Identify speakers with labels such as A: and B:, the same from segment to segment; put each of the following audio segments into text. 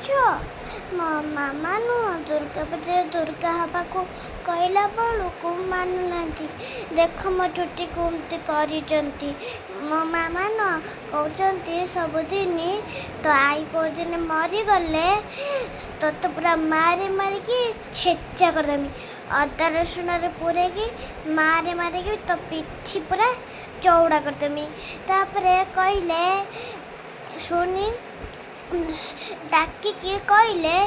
A: ମୋ ମାମା ନୁହଁ ଦୁର୍ଗା ପୂଜାରେ ଦୁର୍ଗା ହେବାକୁ କହିଲା ବେଳକୁ ମାନୁନାହାନ୍ତି। ଦେଖ ମୋ ଚୁଟି କେମିତି କରିଛନ୍ତି। ମୋ ମାମା ନୁହଁ କହୁଛନ୍ତି ସବୁଦିନ ତ ଆଈ କେଉଁଦିନ ମରିଗଲେ ତତେ ପୁରା ମାରିକି ଛେଚା କରିଦେମି। ଅଦା ରସୁଣରେ ପୂରେଇକି ମାରିକି ତ ପିଠି ପୁରା ଚଉଡ଼ା କରିଦେମି। ତାପରେ କହିଲେ ଶୁଣି ଡାକିକି କହିଲେ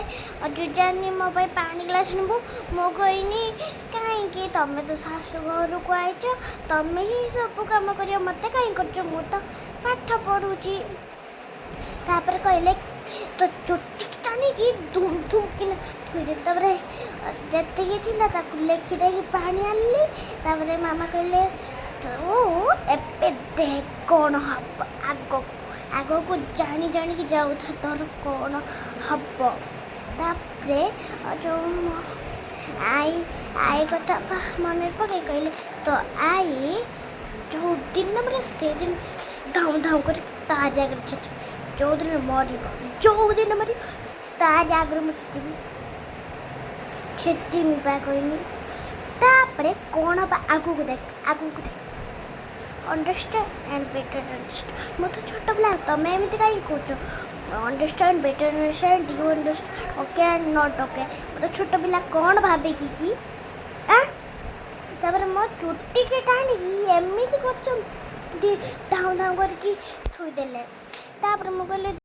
A: ଅଜୁଜାନି ମୋ ପାଇଁ ପାଣି ଗ୍ଲାସ୍ ନେବୁ। ମୁଁ କହିନି କାହିଁକି, ତମେ ତ ଶାଶୁ ଘରକୁ ଆଇଛ, ତମେ ହିଁ ସବୁ କାମ କରିବ, ମୋତେ କାହିଁ କରୁଛ, ମୁଁ ତ ପାଠ ପଢ଼ୁଛି। ତାପରେ କହିଲେ ତ ଚୁଟି ଟାଣିକି ଧୁମ୍ କିନା ଥୋଇଦେବି। ତାପରେ ଯେତିକି ଥିଲା ତାକୁ ଲେଖି ଦେଇକି ପାଣି ଆଣିଲି। ତାପରେ ମାମା କହିଲେ ତୁ ଏବେ ଦେଖ କ'ଣ ହବ ଆଗକୁ ଜାଣିକି ଯାଉଥା ତୋର କ'ଣ ହବ। ତାପରେ ଯେଉଁ ଆଈ କଥା ମନେ ପକାଇ କହିଲେ ତ ଆଈ ଯେଉଁଦିନ ମାନେ ସେଦିନ ଧାଉଁ କରି ତାରି ଆଗରେ ଛେଚିବି। ଯେଉଁଦିନ ମରିବ ତାରି ଆଗରେ ମୁଁ ଛେଚିବି ବା କହିନି। ତାପରେ କ'ଣ ହବ ଆଗକୁ ଦେଖ ଅଣ୍ଡରଷ୍ଟାଣ୍ଡ ଆଣ୍ଡ ବେଟର ଅଣ୍ଡରଷ୍ଟାଣ୍ଡ। ମୁଁ ତ ଛୋଟ ପିଲା, ତମେ ଏମିତି କାହିଁକି କହୁଛ? Understand better understand do understand okay and not okay. ମୁଁ ତ ଛୋଟ ପିଲା, କ'ଣ ଭାବିକି କି ତାପରେ ମୋ ଚୁଟିକି ଟାଣିକି ଏମିତି କରୁଛନ୍ତି ଧାଉଁ କରିକି ଥୋଇଦେଲେ। ତାପରେ ମୁଁ କହିଲି